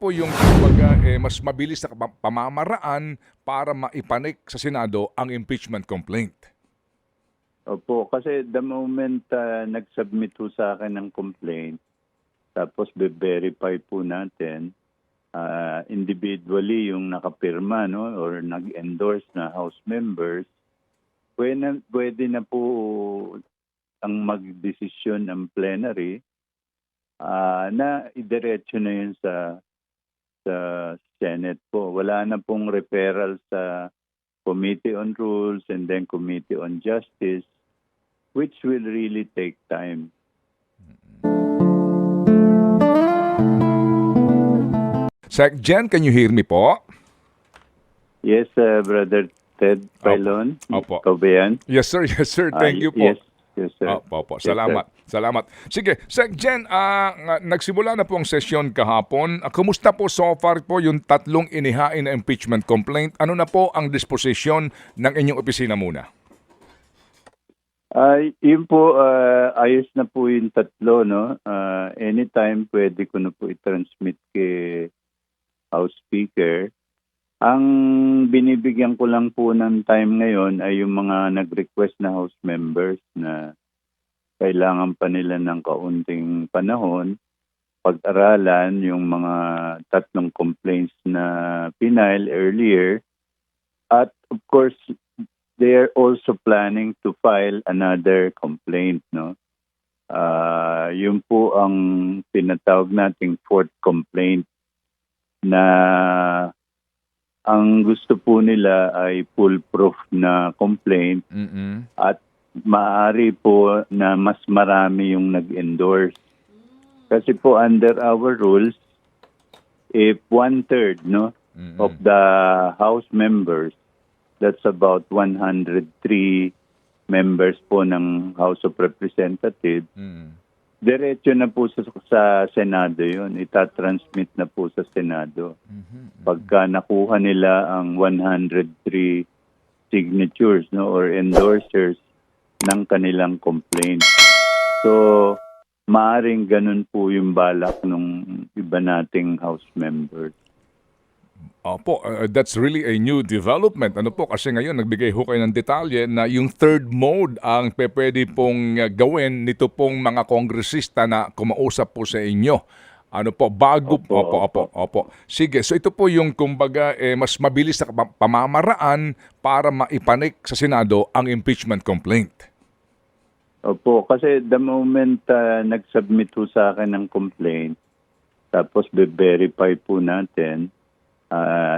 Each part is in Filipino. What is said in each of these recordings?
po yung kumbaga, mas mabilis na pamamaraan para maipanik sa Senado ang impeachment complaint? Opo, kasi the moment nag-submit po sa akin ng complaint, tapos be-verify po natin individually yung nakapirma, no, or nag-endorse na House members, pwede na po ang magdesisyon ng plenary na idiretso na yun sa Senate po. Wala na pong referral sa Committee on Rules and then Committee on Justice, which will really take time. Sec Jen, can you hear me po? Yes, Brother Ted Pailon. Opo. Ikaw ba yan? Yes sir, yes sir. Thank you po. Yes, sir. Opo. Yes, Salamat. Salamat. Sige, Sec Jen, nagsimula na po ang sesyon kahapon. Kumusta po so far po yung tatlong inihain na impeachment complaint? Ano na po ang disposisyon ng inyong opisina muna? Yun po, ayos na po yung tatlo, no? Anytime pwede ko na po i-transmit kay House Speaker. Ang binibigyan ko lang po ng time ngayon ay yung mga nag-request na House members na kailangan pa nila ng kaunting panahon pag-aralan yung mga tatlong complaints na pinail earlier. At of course, they are also planning to file another complaint, no? Yun po ang tinatawag nating fourth complaint na ang gusto po nila ay foolproof na complaint at maaari po na mas marami yung nag-endorse. Kasi po under our rules, if 1/3, no, of the House members, that's about 103 members po ng House of Representatives, diretso na po sa Senado yun. Itatransmit na po sa Senado. Pagka nakuha nila ang 103 signatures, no, or endorsers ng kanilang complaint. So, maaring ganun po yung balak ng iba nating House members. Opo, that's really a new development. Ano po, kasi ngayon nagbigay ho kayo ng detalye na yung third mode ang pwede pong gawin nito pong mga kongresista na kumausap po sa inyo. Ano po, bago... Opo. Sige, so ito po yung kumbaga mas mabilis na pamamaraan para maipanik sa Senado ang impeachment complaint. Opo, kasi the moment nag-submit po sa akin ng complaint, tapos be-verify po natin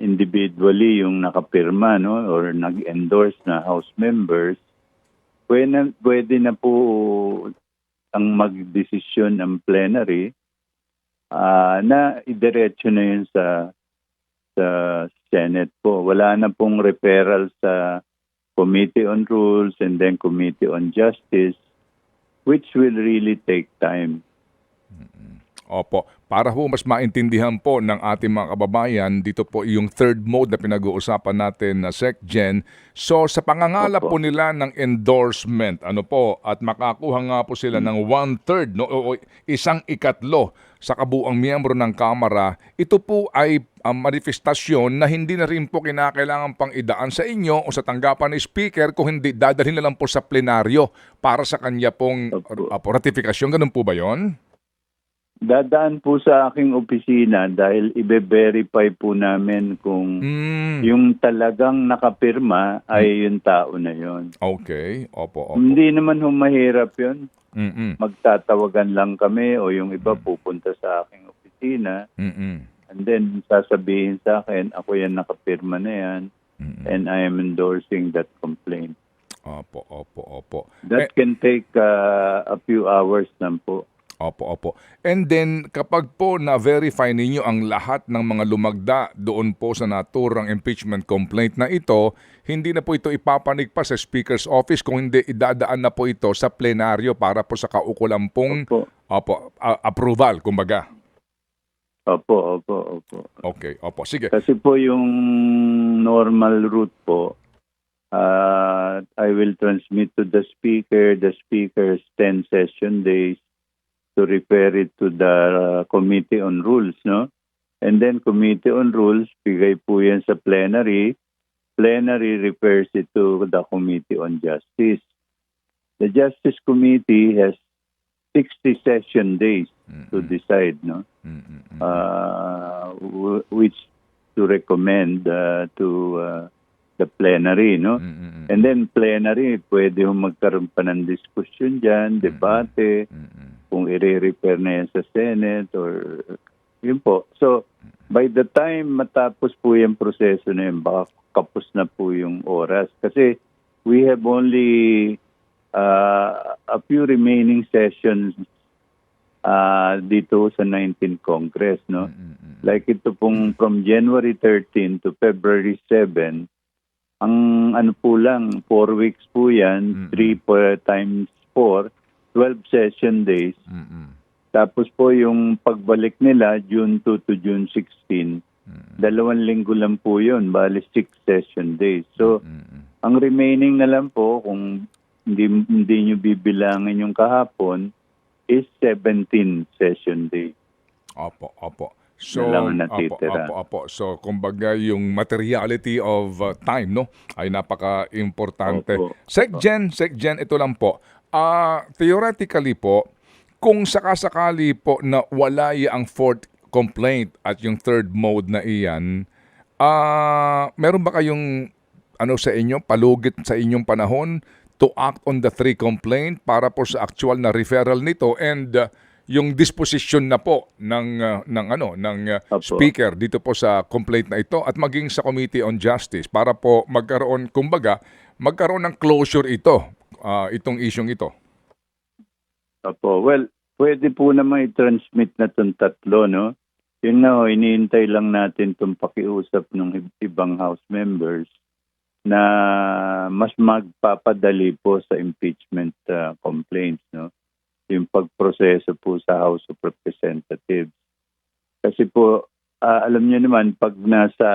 individually yung nakapirma, no, or nag-endorse na House members, pwede na po ang magdesisyon ng plenary na idiretso na yun sa Senate po. Wala na pong referral sa Committee on Rules and then Committee on Justice, which will really take time. Opo. Para po mas maintindihan po ng ating mga kababayan, dito po yung third mode na pinag-uusapan natin na Sec Gen. So sa pangangalap po nila ng endorsement, ano po, at makakuha nga po sila ng 1/3, no, o 1/3 sa kabuuang miyembro ng Kamara, ito po ay manifestasyon na hindi na rin po kinakailangan pang idaan sa inyo o sa tanggapan ni Speaker, kung hindi dadalhin na lang po sa plenaryo para sa kanya pong ratifikasyon. Ganun po ba yon? Dadaan po sa aking opisina dahil ibe-verify po namin kung yung talagang nakapirma ay yung tao na yon. Okay. Opo. Hindi naman humahirap yun. Magtatawagan lang kami o yung iba pupunta sa aking opisina. And then sasabihin sa akin, ako yan nakapirma na yan and I am endorsing that complaint. Opo. That can take a few hours lang po. Opo. And then, kapag po na-verify ninyo ang lahat ng mga lumagda doon po sa naturang impeachment complaint na ito, hindi na po ito ipapanig pa sa Speaker's Office, kung hindi idadaan na po ito sa plenaryo para po sa kaukulang pong approval, kumbaga. Opo. Okay, opo. Sige. Kasi po yung normal route po, I will transmit to the Speaker's 10 session days to refer it to the Committee on Rules, no? And then Committee on Rules, bigay po yan sa plenary. Plenary refers it to the Committee on Justice. The Justice Committee has 60 session days to decide, no? Which to recommend to the plenary, no? And then plenary, pwede yung magkaroon pa ng discussion dyan, debate, kung i-refer na yan sa Senate or yun po. So, by the time matapos po yung proseso na yun, baka kapos na po yung oras. Kasi we have only a few remaining sessions dito sa 19th Congress, no? Like ito pong from January 13 to February 7, ang ano po lang, 4 weeks po yan, 3 times 4, 12 session days. Tapos po yung pagbalik nila, June 2 to June 16, 2 linggo lang po yun, bali 6 session days. So, ang remaining na lang po, kung hindi nyo bibilangin yung kahapon, is 17 session days. Opo. So, Na lang ang natitira. opo. So, kumbaga yung materiality of time, no, ay napaka-importante. Opo. Sec-Gen, ito lang po. Theoretically po, kung sakasakali po na wala ang fourth complaint at yung third mode na iyan, meron ba kayong sa inyo, palugit sa inyong panahon to act on the 3 complaint para po sa actual na referral nito and yung disposition na po ng Opo. speaker dito po sa complaint na ito at maging sa Committee on Justice para po magkaroon ng closure itong isyong ito. Opo. Well, pwede po naman i-transmit na itong 3, no? Yun na, iniintay lang natin itong pakiusap ng ibang House members na mas magpapadali po sa impeachment complaints, no? Yung pagproseso po sa House of Representatives. Kasi po, alam niyo naman, pag nasa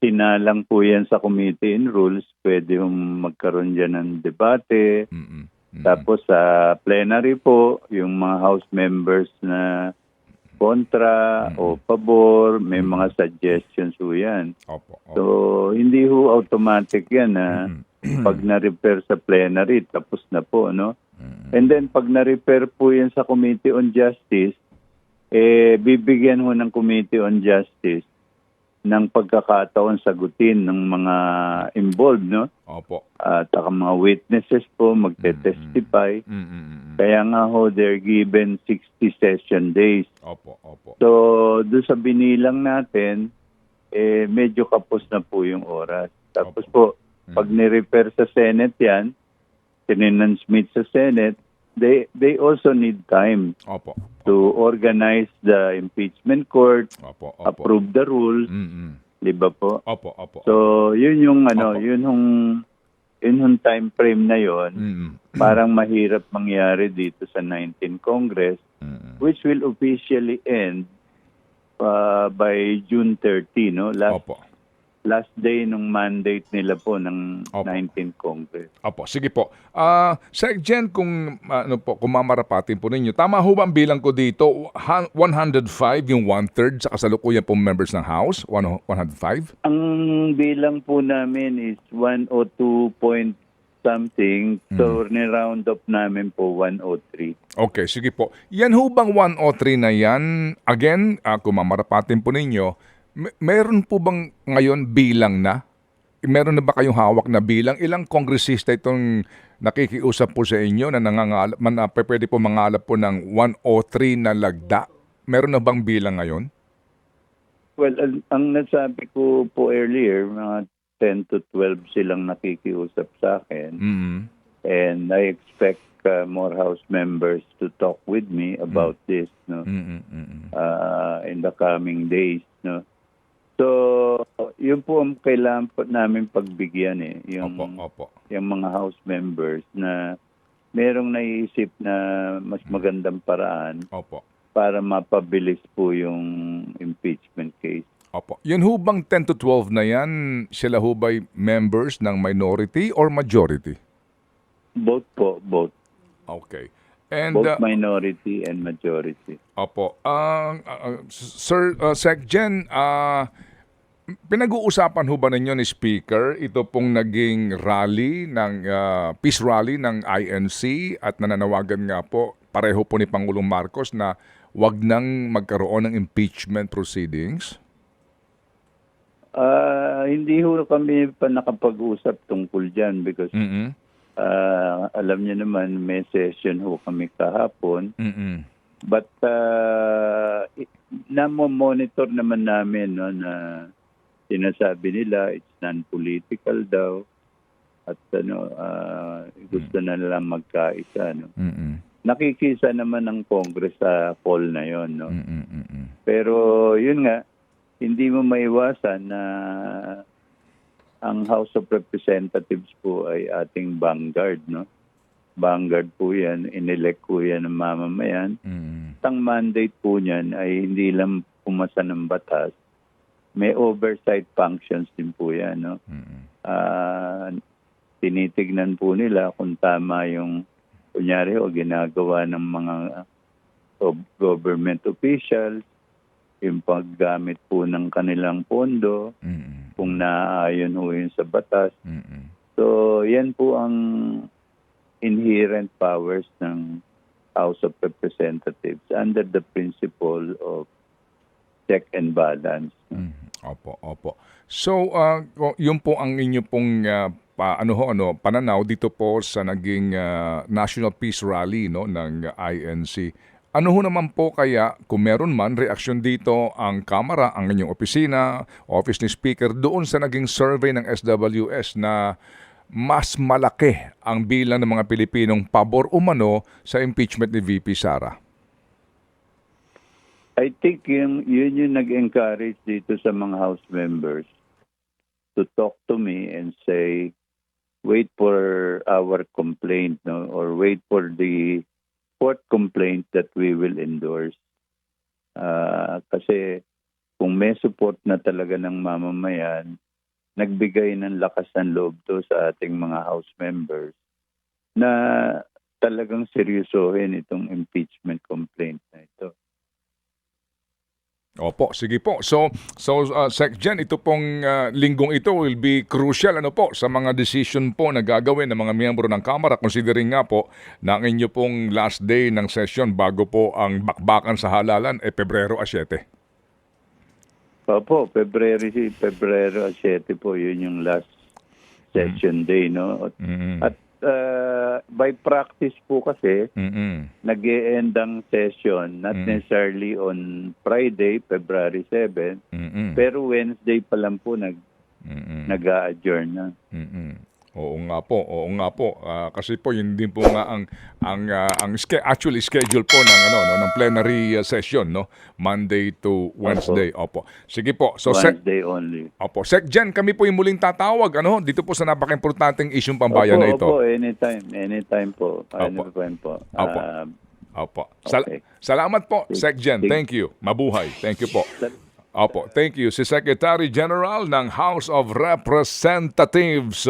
sinalang po yan sa Committee on Rules, pwede yung magkaroon dyan ng debate. Tapos sa plenary po, yung mga House members na kontra o pabor, may mga suggestions po yan. Opo. So, hindi ho automatic yan na pag na-refer sa plenary, tapos na po, no? And then, pag na-refer po yan sa Committee on Justice, bibigyan ho ng Committee on Justice ng pagkakataon sagutin ng mga involved, no? Opo. At mga witnesses po magte-testify. Kaya nga ho, they're given 60 session days. Opo. So, doon sa binilang natin, medyo kapos na po yung oras. Tapos po, pag ni-refer sa Senate yan, tinansmit sa Senate, they also need time Opo. to organize the impeachment court, Opo. approve the rules, di ba po? Opo. So, yun yung Opo. yun yung time frame na yon. Parang mahirap mangyari dito sa 19th Congress, which will officially end by June 30, no? Last day nung mandate nila po ng Opo. 19th Congress. Opo, sige po. Sec-Gen, kung mamarapatin po ninyo, tama ho ba ang bilang ko dito? 105 yung 1/3 sa kasalukuyan pong members ng House? 105? Ang bilang po namin is 102 point something. So, ni-round up namin po 103. Okay, sige po. Yan ho bang 103 na yan? Again, kung mamarapatin po ninyo, meron po bang ngayon bilang na? Meron na ba kayong hawak na bilang? Ilang kongresista itong nakikiusap po sa inyo na pwede po mangalap po ng 103 na lagda? Meron na bang bilang ngayon? Well, ang nasabi ko po earlier, mga 10 to 12 silang nakikiusap sa akin. And I expect more House members to talk with me about this, no? In the coming days, no? So, yun po ang kailangan po namin pagbigyan yung mga House members na merong naiisip na mas magandang paraan para mapabilis po yung impeachment case. Opo. Yun ho bang 10 to 12 na yan, sila ho ba'y members ng minority or majority? Both po, both. Okay. And both minority and majority. opo. Sir Secgen, pinag-uusapan ho ba ninyo ni Speaker ito pong naging rally ng peace rally ng INC at nananawagan nga po pareho po ni Pangulong Marcos na wag nang magkaroon ng impeachment proceedings? Hindi ho kami pa nakapag-usap tungkol dyan because alam niyo naman may session ho kami kahapon. But namo-monitor naman namin no, na sinasabi nila it's non-political daw at gusto na nilang magkaisa. No? Nakikisa naman ng Congress sa call na yon. No? Pero yun nga, hindi mo maiwasan na ang House of Representatives po ay ating vanguard, no? Vanguard po yan, inelect po yan ng mamamayan. Ang mandate po niyan ay hindi lang pumasa ng batas, may oversight functions din po yan, no? Tinitignan po nila kung tama yung, kunyari o ginagawa ng mga government officials, yung paggamit po ng kanilang pondo, kung naaayon ho yun sa batas. So, yan po ang inherent powers ng House of Representatives under the principle of check and balance. Opo. So, yun po ang inyo pong pananaw dito po sa naging National Peace Rally no ng INC. Ano ho naman po kaya kung meron man reaksyon dito ang Kamara, ang inyong opisina, office ni Speaker doon sa naging survey ng SWS na mas malaki ang bilang ng mga Pilipinong pabor umano sa impeachment ni VP Sara? I think yun yung nag-encourage dito sa mga House members to talk to me and say, wait for our complaint, no? Or wait for the court complaint that we will endorse. Kasi kung may support na talaga ng mamamayan, nagbigay ng lakas ng loob to sa ating mga House members na talagang seryosohin itong impeachment complaint na ito. Opo, sige po. So Sec Gen, ito pong linggong ito will be crucial sa mga decision po na gagawin ng mga miyembro ng Kamara, considering nga po na ang inyo pong last day ng session bago po ang bakbakan sa halalan Pebrero 7. Opo, Pebrero 7 po, yun yung last session day, no? At by practice po kasi, nag-e-end ang session, not necessarily on Friday, February 7, pero Wednesday pa lang po nag-a-adjourn na. Oo nga po. Kasi po yun din po nga ang actually schedule po ng plenary session, no? Monday to Wednesday. Opo. Sige po. So Wednesday only. Opo. Sec Gen, kami po yung muling tatawag dito po sa napaka-importanteng isyung pambayan na ito. Opo, anytime po. Anytime po. Opo. Okay. Salamat po, Sec Gen. Thank you. Mabuhay. Thank you po. Opo. Thank you. Si Secretary General ng House of Representatives